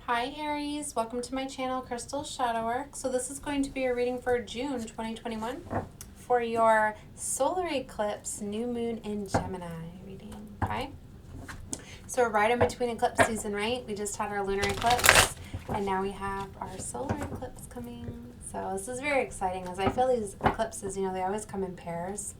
Hi Aries, welcome to my channel Crystal Shadow Work. So this is going to be a reading for June 2021 for your solar eclipse, new moon in Gemini reading, okay? So we're right in between eclipse season, right? We just had our lunar eclipse and now we have our solar eclipse coming. So this is very exciting as I feel these eclipses, they always come in pairs.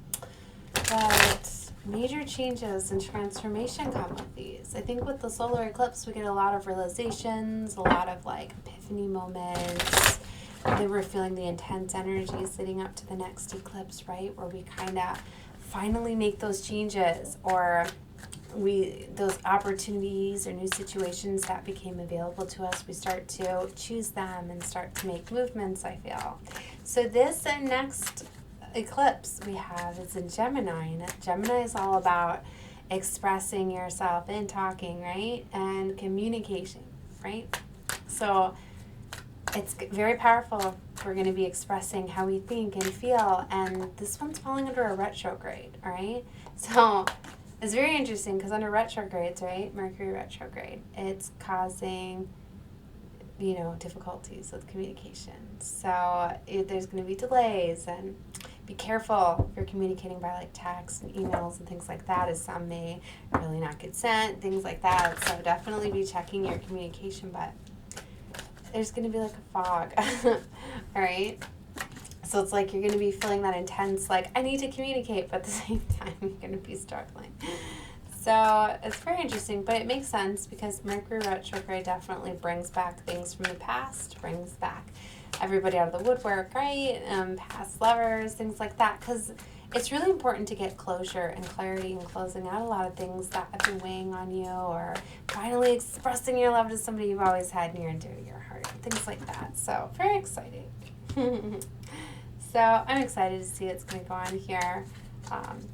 But major changes and transformation come with these. I think with the solar eclipse, we get a lot of realizations, a lot of epiphany moments. Then we're feeling the intense energies leading up to the next eclipse, right? Where we kind of finally make those changes, or those opportunities or new situations that became available to us, we start to choose them and start to make movements, I feel. So this next eclipse we have is in Gemini, and Gemini is all about expressing yourself and talking, right? And communication, right? So it's very powerful. We're going to be expressing how we think and feel, and this one's falling under a retrograde, all right? So it's very interesting because under retrogrades, right, Mercury retrograde, it's causing difficulties with communication. So there's going to be delays, and be careful if you're communicating by text and emails and things like that, as some may really not get sent, things like that. So definitely be checking your communication, but there's going to be a fog. All right. So it's you're going to be feeling that intense, I need to communicate, but at the same time, you're going to be struggling. So it's very interesting, but it makes sense because Mercury retrograde definitely brings back things from the past, brings back everybody out of the woodwork, right? Past lovers, things like that, because it's really important to get closure and clarity and closing out a lot of things that have been weighing on you, or finally expressing your love to somebody you've always had near and dear to your heart, things like that. So very exciting. So I'm excited to see what's going to go on here.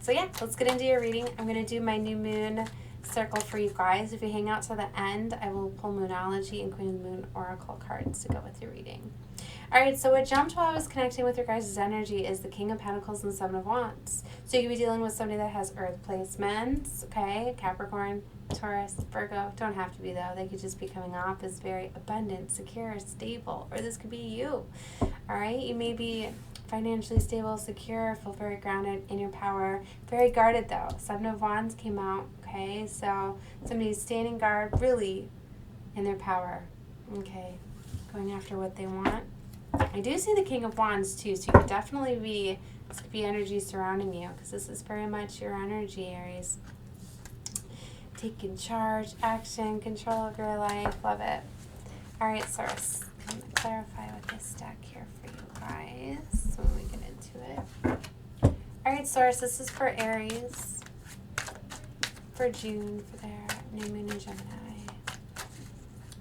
So yeah, let's get into your reading. I'm going to do my new moon circle for you guys. If you hang out to the end, I will pull Moonology and Queen of the Moon Oracle cards to go with your reading. All right, so what jumped while I was connecting with your guys' energy is the King of Pentacles and Seven of Wands. So you could be dealing with somebody that has Earth placements, okay? Capricorn, Taurus, Virgo. Don't have to be, though. They could just be coming off as very abundant, secure, stable, or this could be you, all right? You may be financially stable, secure, feel very grounded in your power. Very guarded, though. Seven of Wands came out, okay? So somebody's standing guard, really, in their power, okay? Going after what they want. I do see the King of Wands, too, so you could definitely be, this could be energy surrounding you, because this is very much your energy, Aries. Taking charge, action, control of your life. Love it. All right, Source. I'm going to clarify with this deck here for you guys when we get into it. All right, Source, this is for Aries for June for their new moon in Gemini.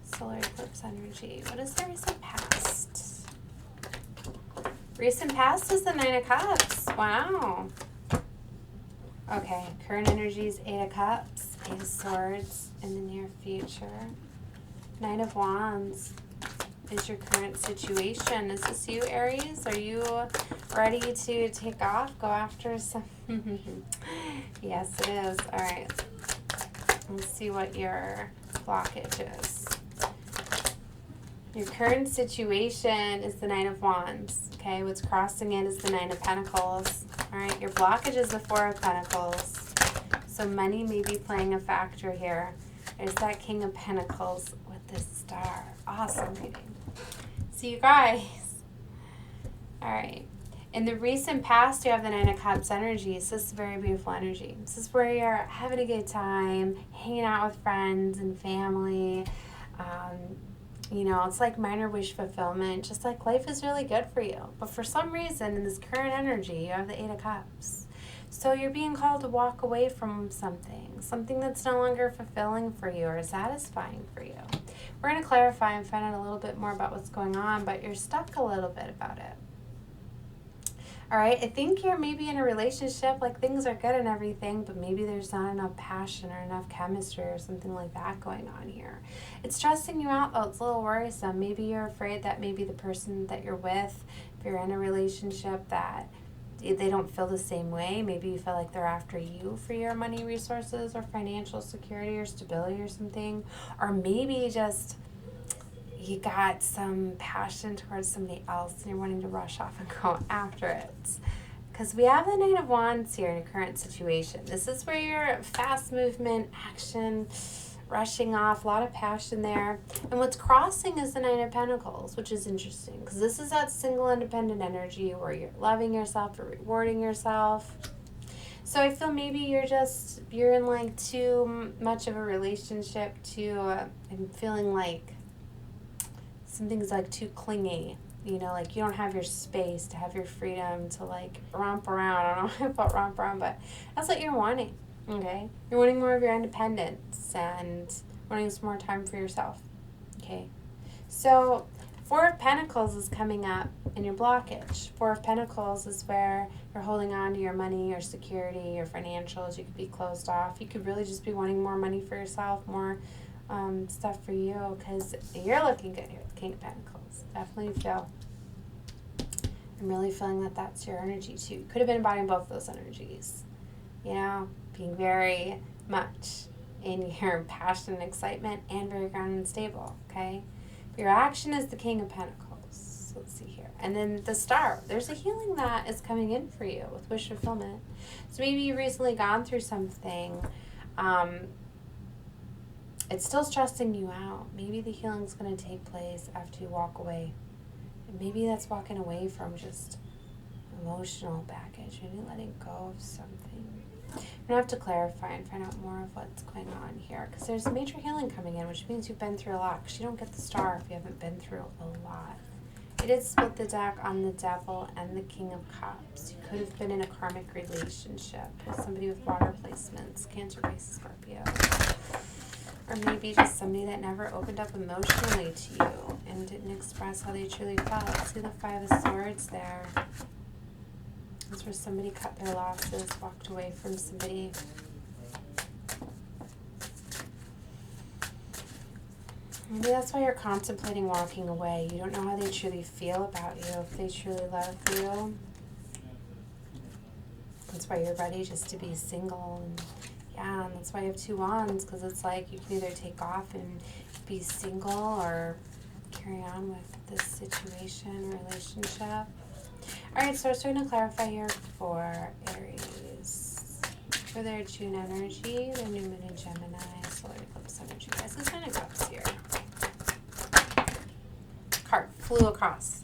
Solar eclipse energy. What is their recent past? Recent past is the Nine of Cups. Wow. Okay, current energy is Eight of Cups, Eight of Swords in the near future. Nine of Wands is your current situation. Is this you, Aries? Are you ready to take off, go after some? Yes, it is. All right. Let's see what your blockage is. Your current situation is the Nine of Wands. Okay, what's crossing it is the Nine of Pentacles. All right, your blockage is the Four of Pentacles. So money may be playing a factor here. There's that King of Pentacles with this star. Awesome reading. See you guys. All right. In the recent past, you have the Nine of Cups energy. So this is very beautiful energy. This is where you're having a good time, hanging out with friends and family. It's like minor wish fulfillment, just life is really good for you. But for some reason, in this current energy, you have the Eight of Cups. So you're being called to walk away from something that's no longer fulfilling for you or satisfying for you. We're going to clarify and find out a little bit more about what's going on, but you're stuck a little bit about it. All right, I think you're maybe in a relationship, things are good and everything, but maybe there's not enough passion or enough chemistry or something like that going on here. It's stressing you out, though. It's a little worrisome. Maybe you're afraid that maybe the person that you're with, if you're in a relationship, that they don't feel the same way. Maybe you feel like they're after you for your money resources or financial security or stability or something. Or maybe just you got some passion towards somebody else and you're wanting to rush off and go after it. Because we have the Knight of Wands here in your current situation. This is where you're fast movement, action, rushing off, a lot of passion there. And what's crossing is the Knight of Pentacles, which is interesting because this is that single independent energy where you're loving yourself, you're rewarding yourself. So I feel maybe you're in like too much of a relationship, I'm feeling like something's like too clingy, you know, like you don't have your space to have your freedom to like romp around. I don't know about romp around, but that's what you're wanting, okay? You're wanting more of your independence and wanting some more time for yourself, okay? So Four of Pentacles is coming up in your blockage. Four of Pentacles is where you're holding on to your money, your security, your financials. You could be closed off. You could really just be wanting more money for yourself, more stuff for you, because you're looking good here with King of Pentacles. Definitely feel. I'm really feeling that that's your energy too. You could have been embodying both those energies. You know, being very much in your passion and excitement and very grounded and stable, okay? Your action is the King of Pentacles. Let's see here. And then the Star. There's a healing that is coming in for you with wish fulfillment. So maybe you've recently gone through something. It's still stressing you out. Maybe the healing's going to take place after you walk away. And maybe that's walking away from just emotional baggage. Maybe letting go of something. You're going to have to clarify and find out more of what's going on here. Because there's major healing coming in, which means you've been through a lot. Because you don't get the Star if you haven't been through a lot. I did split the deck on the Devil and the King of Cups. You could have been in a karmic relationship with somebody with water placements, Cancer, Pisces, Scorpio. Or maybe just somebody that never opened up emotionally to you and didn't express how they truly felt. See the Five of Swords there. That's where somebody cut their losses, walked away from somebody. Maybe that's why you're contemplating walking away. You don't know how they truly feel about you, if they truly love you. That's why you're ready just to be single. And yeah, and that's why you have two wands, because it's like you can either take off and be single or carry on with this situation, relationship. All right, so we're starting to clarify here for Aries. For their June energy, their new moon in Gemini, solar eclipse energy. Guys, this Nine of Cups here. Card flew across.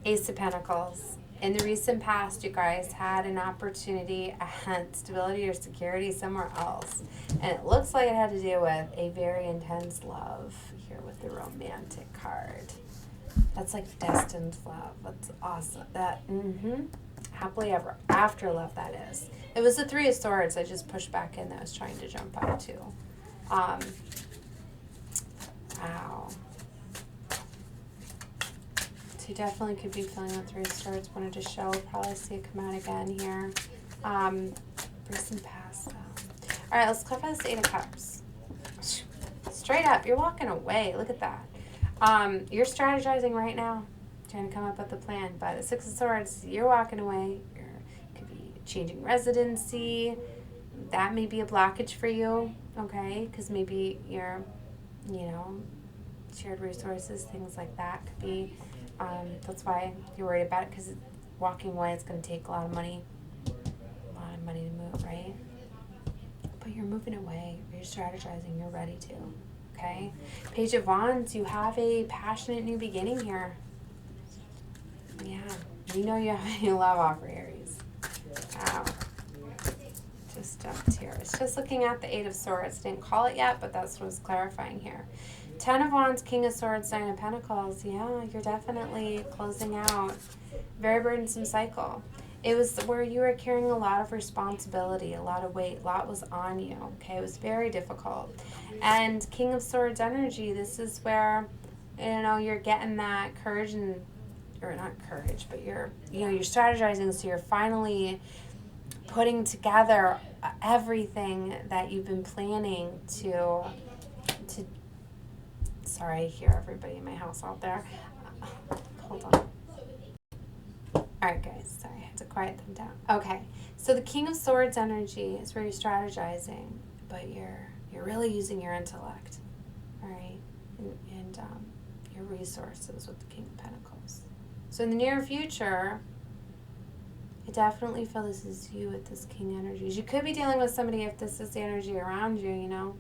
Ace of Pentacles. In the recent past, you guys had an opportunity at stability or security somewhere else. And it looks like it had to do with a very intense love here with the romantic card. That's like destined love. That's awesome. That, happily ever after love, that is. It was the Three of Swords I just pushed back in that I was trying to jump out to. Wow. So you definitely could be feeling that Three of Swords. Wanted to show. Probably see it come out again here. Recent past. All right, let's clarify this Eight of Cups. Straight up, you're walking away. Look at that. You're strategizing right now, trying to come up with a plan. But the Six of Swords, you're walking away. You could be changing residency. That may be a blockage for you, okay? Because maybe you're, shared resources, things like that could be. That's why you're worried about it, because walking away is going to take a lot of money. A lot of money to move, right? But you're moving away. You're strategizing. You're ready to. Okay, Page of Wands, you have a passionate new beginning here. Yeah, you know you have a new love offer, Aries. Wow. Just jumped here. It's just looking at the Eight of Swords. Didn't call it yet, but that's what was clarifying here. Ten of Wands, King of Swords, Nine of Pentacles. Yeah, you're definitely closing out. Very burdensome cycle. It was where you were carrying a lot of responsibility, a lot of weight, a lot was on you, okay? It was very difficult. And King of Swords energy, this is where, you're getting that courage or not courage, but you're strategizing, so you're finally putting together everything that you've been planning to sorry, I hear everybody in my house out there. Hold on. All right, guys, sorry, I had to quiet them down. Okay, so the King of Swords energy is where you're strategizing, but you're really using your intellect, all right? And your resources with the King of Pentacles. So in the near future, I definitely feel this is you with this King energies. You could be dealing with somebody, if this is the energy around you, you know,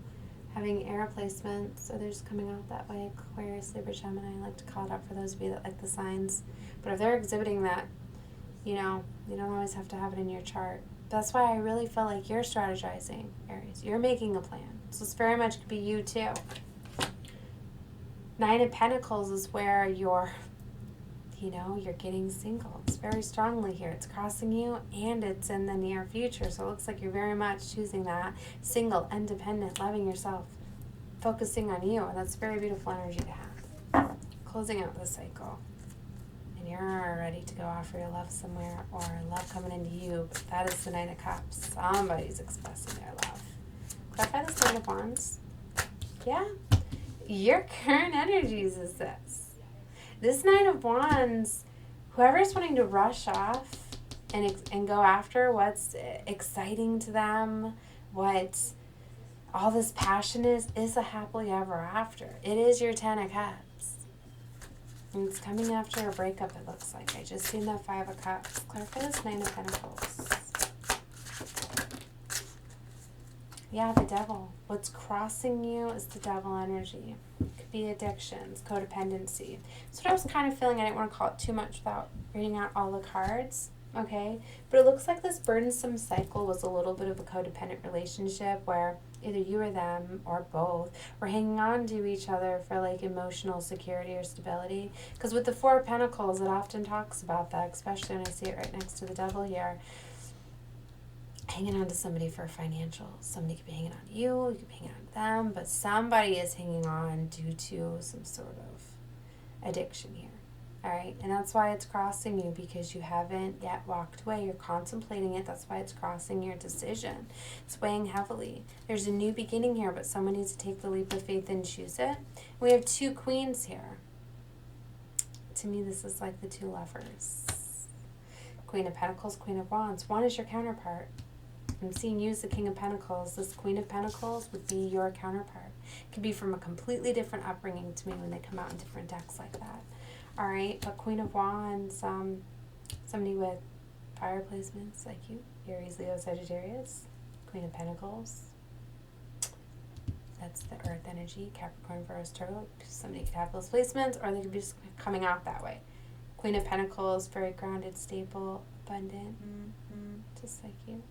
having air placements. So they're just coming out that way. Aquarius, Libra, Gemini. I like to call it up for those of you that like the signs. But if they're exhibiting that, you know, you don't always have to have it in your chart. That's why I really feel like you're strategizing, Aries. You're making a plan. So this very much could be you too. Nine of Pentacles is where you're, you know, you're getting single. It's very strongly here. It's crossing you and it's in the near future. So it looks like you're very much choosing that. Single, independent, loving yourself, focusing on you. And that's very beautiful energy to have. Closing out the cycle. And you're ready to go offer your love somewhere or love coming into you. But that is the Nine of Cups. Somebody's expressing their love. Clarify this Nine of Wands. Yeah. Your current energies is this. This Nine of Wands, whoever's wanting to rush off and go after what's exciting to them, what all this passion is a happily ever after. It is your 10 of Cups. And it's coming after a breakup, it looks like. I just seen the 5 of Cups. Clarify this 9 of Pentacles. Yeah, the Devil. What's crossing you is the Devil energy. Could be addictions, codependency. That's what I was kind of feeling. I didn't want to call it too much without reading out all the cards. Okay? But it looks like this burdensome cycle was a little bit of a codependent relationship where either you or them or both were hanging on to each other for like emotional security or stability. Because with the 4 of Pentacles, it often talks about that, especially when I see it right next to the Devil here. Hanging on to somebody for financial. Somebody could be hanging on to you, you could be hanging on to them, but somebody is hanging on due to some sort of addiction here. All right, and that's why it's crossing you, because you haven't yet walked away. You're contemplating it. That's why it's crossing your decision. It's weighing heavily. There's a new beginning here, but someone needs to take the leap of faith and choose it. We have 2 queens here. To me, this is like the 2 lovers. Queen of Pentacles, Queen of Wands. One is your counterpart. I'm seeing you as the King of Pentacles. This Queen of Pentacles would be your counterpart. It could be from a completely different upbringing to me when they come out in different decks like that. All right, but Queen of Wands, somebody with fire placements like you, Aries, Leo, Sagittarius. Queen of Pentacles, that's the earth energy, Capricorn, Virgo, Taurus. Somebody could have those placements, or they could be just coming out that way. Queen of Pentacles, very grounded, stable, abundant, just like you.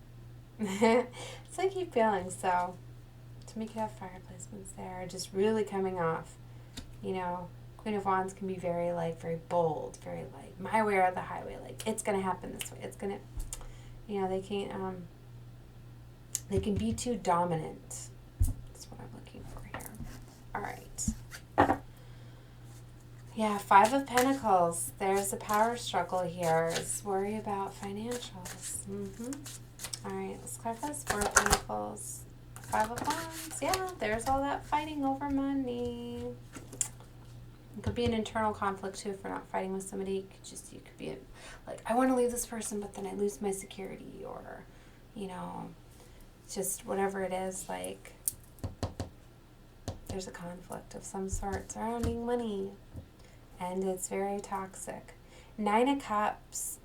It's like you feeling. So to make it have fire placements there, just really coming off, you know. Queen of Wands can be very like very bold, very like my way or the highway, like it's gonna happen this way, it's gonna, you know, they can be too dominant. That's what I'm looking for here. All right, yeah, 5 of Pentacles, there's a power struggle here. It's worry about financials. All right, let's clarify this. 4 of Pentacles, 5 of Wands. Yeah, there's all that fighting over money. It could be an internal conflict too if we're not fighting with somebody. You could be like, I want to leave this person, but then I lose my security, or, you know, just whatever it is. Like, there's a conflict of some sort surrounding money, and it's very toxic. 9 of Cups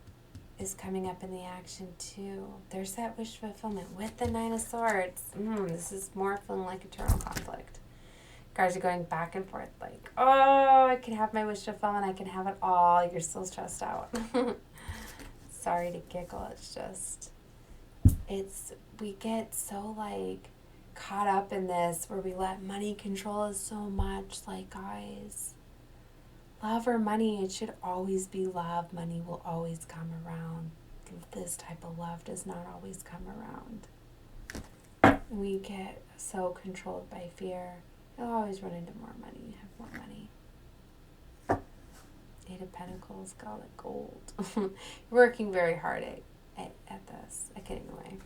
is coming up in the action too. There's that wish fulfillment with the 9 of Swords. This is more feeling like eternal conflict. Guys are going back and forth like, oh, I can have my wish fulfillment, I can have it all. You're still stressed out. Sorry to giggle. It's just, we get so like caught up in this where we let money control us so much. Like, guys, love or money, it should always be love. Money will always come around. This type of love does not always come around. We get so controlled by fear. You'll always run into more money, have more money. 8 of Pentacles, got like gold. You're working very hard at this, at getting away.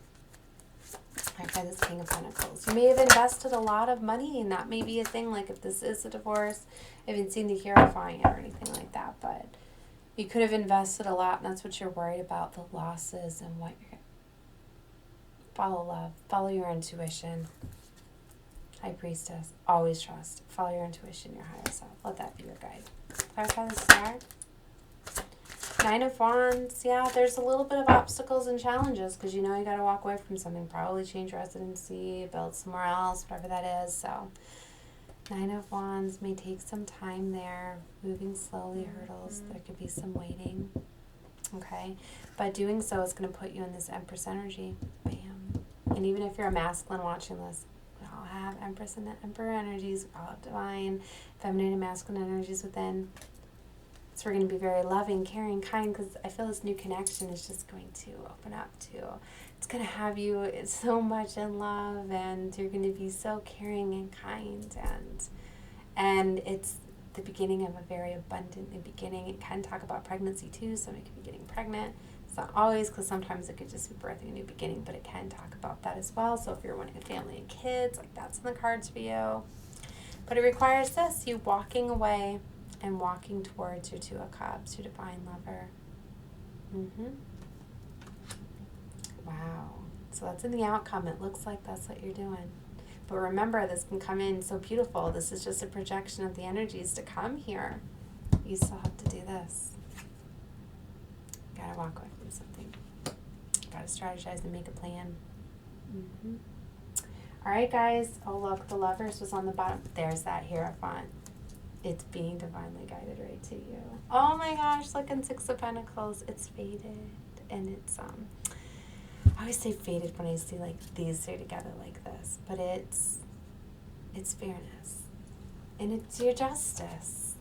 I find this King of Pentacles. You may have invested a lot of money, and that may be a thing. Like if this is a divorce, I haven't seen the Hierophant yet or anything like that, but you could have invested a lot, and that's what you're worried about, the losses and what you're going to follow love, follow your intuition. High Priestess. Always trust. Follow your intuition, your higher self. Let that be your guide. Clarify the star. 9 of Wands. Yeah, there's a little bit of obstacles and challenges because you know you got to walk away from something. Probably change residency, build somewhere else, whatever that is. So 9 of Wands may take some time there. Moving slowly, hurdles. There could be some waiting. Okay? But doing so is going to put you in this Empress energy. Bam. And even if you're a masculine watching this, we all have Empress and Emperor energies. We all have divine, feminine, and masculine energies within. So we're going to be very loving, caring, kind, because I feel this new connection is just going to open up to, it's going to have you so much in love, and you're going to be so caring and kind, and it's the beginning of a very abundant new beginning. It can talk about pregnancy too, somebody could be getting pregnant. It's not always, because sometimes it could just be birthing a new beginning, but it can talk about that as well. So if you're wanting a family and kids, like that's in the cards for you. But it requires this, you walking away and walking towards your 2 of Cups, your divine lover. Wow. So that's in the outcome. It looks like that's what you're doing. But remember, this can come in so beautiful. This is just a projection of the energies to come here. You still have to do this. You gotta walk away from something. You gotta strategize and make a plan. All right, guys. Oh, look, the Lovers was on the bottom. There's that Hierophant. It's being divinely guided right to you. Oh my gosh, look in 6 of Pentacles. It's faded. And it's, I always say faded when I see like these two together like this. But it's fairness. And it's your justice.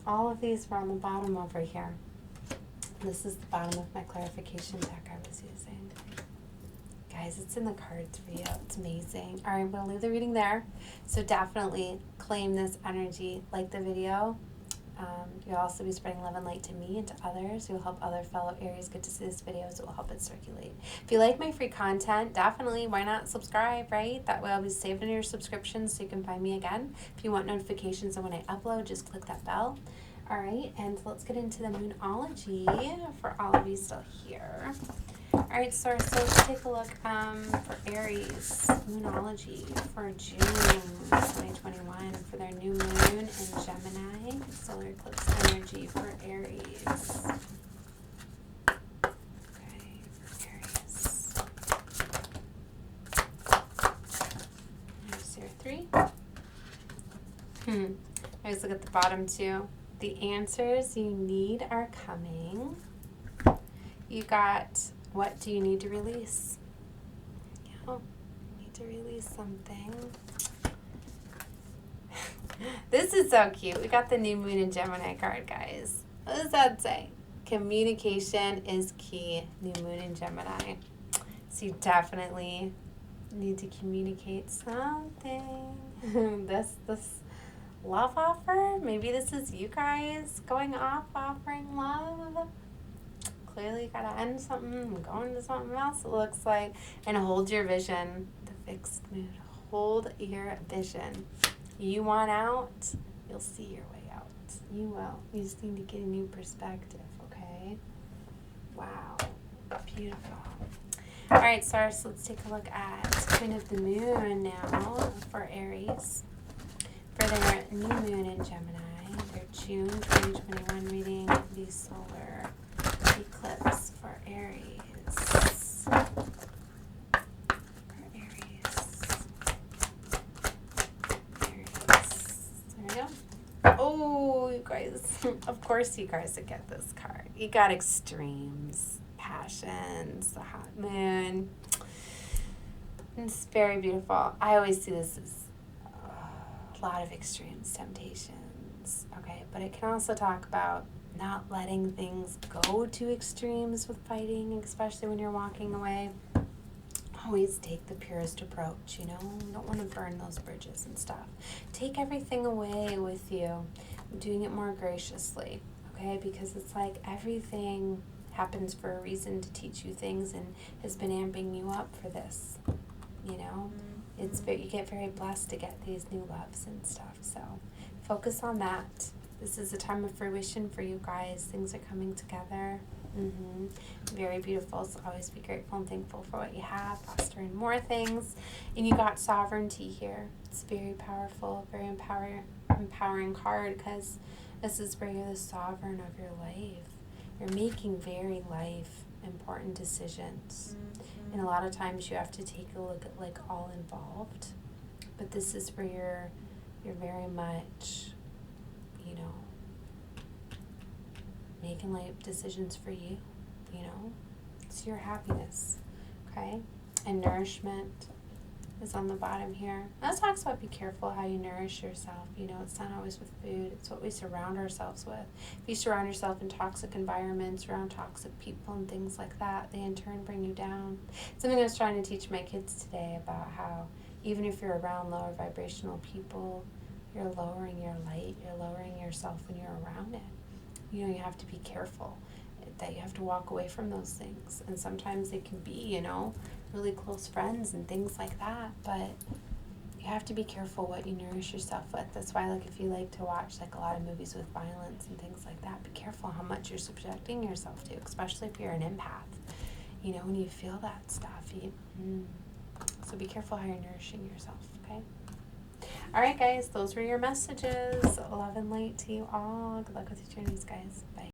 All of these were on the bottom over here. This is the bottom of my clarification deck I was using. Guys, it's in the cards for you. It's amazing. All right, I'm going to leave the reading there. So definitely claim this energy. Like the video. You'll also be spreading love and light to me and to others. You'll help other fellow Aries get to see this video, so it will help it circulate. If you like my free content, definitely, why not subscribe, right? That way I'll be saved in your subscriptions so you can find me again. If you want notifications of when I upload, just click that bell. All right, and let's get into the Moonology for all of you still here. All right, so let's take a look for Aries Moonology for June 2021 for their new moon in Gemini, solar eclipse energy for Aries. Okay, for Aries. There's your 3. Let's look at the bottom 2. The answers you need are coming. You got, what do you need to release? Yeah, you need to release something. This is so cute. We got the new moon in Gemini card, guys. What does that say? Communication is key. New moon in Gemini. So you definitely need to communicate something. This love offer? Maybe this is you guys going off offering love. Clearly you gotta end something and go into something else, it looks like. And hold your vision. The fixed mood. Hold your vision. You want out, you'll see your way out. You will. You just need to get a new perspective, okay? Wow. Beautiful. All right, stars, so let's take a look at Queen of the Moon now for Aries. For their new moon in Gemini, their June 2021 reading, the solar eclipse for Aries. For Aries. There we go. Oh, you guys. Of course you guys would get this card. You got extremes, passions, the hot moon. It's very beautiful. I always see this as a lot of extremes, temptations, okay? But it can also talk about not letting things go to extremes with fighting, especially when you're walking away. Always take the purest approach, you know? You don't want to burn those bridges and stuff. Take everything away with you. I'm doing it more graciously, okay? Because it's like everything happens for a reason to teach you things and has been amping you up for this, you know? It's very, you get very blessed to get these new loves and stuff. So focus on that. This is a time of fruition for you guys. Things are coming together. Very beautiful. So always be grateful and thankful for what you have. Foster in more things. And you got sovereignty here. It's very powerful, very empowering card, because this is where you're the sovereign of your life. You're making very life important decisions. And a lot of times you have to take a look at like all involved. But this is where you're very much, you know, making life decisions for you, you know. It's your happiness, okay? And nourishment is on the bottom here. That talks about be careful how you nourish yourself. You know, it's not always with food. It's what we surround ourselves with. If you surround yourself in toxic environments, around toxic people and things like that, they in turn bring you down. Something I was trying to teach my kids today about how even if you're around lower vibrational people, you're lowering your light, you're lowering yourself when you're around it. You know, you have to be careful that you have to walk away from those things. And sometimes they can be, you know, really close friends and things like that. But you have to be careful what you nourish yourself with. That's why, like, if you like to watch, like, a lot of movies with violence and things like that, be careful how much you're subjecting yourself to, especially if you're an empath. You know, when you feel that stuff. So be careful how you're nourishing yourself, okay? All right, guys, those were your messages. Love and light to you all. Good luck with your journeys, guys. Bye.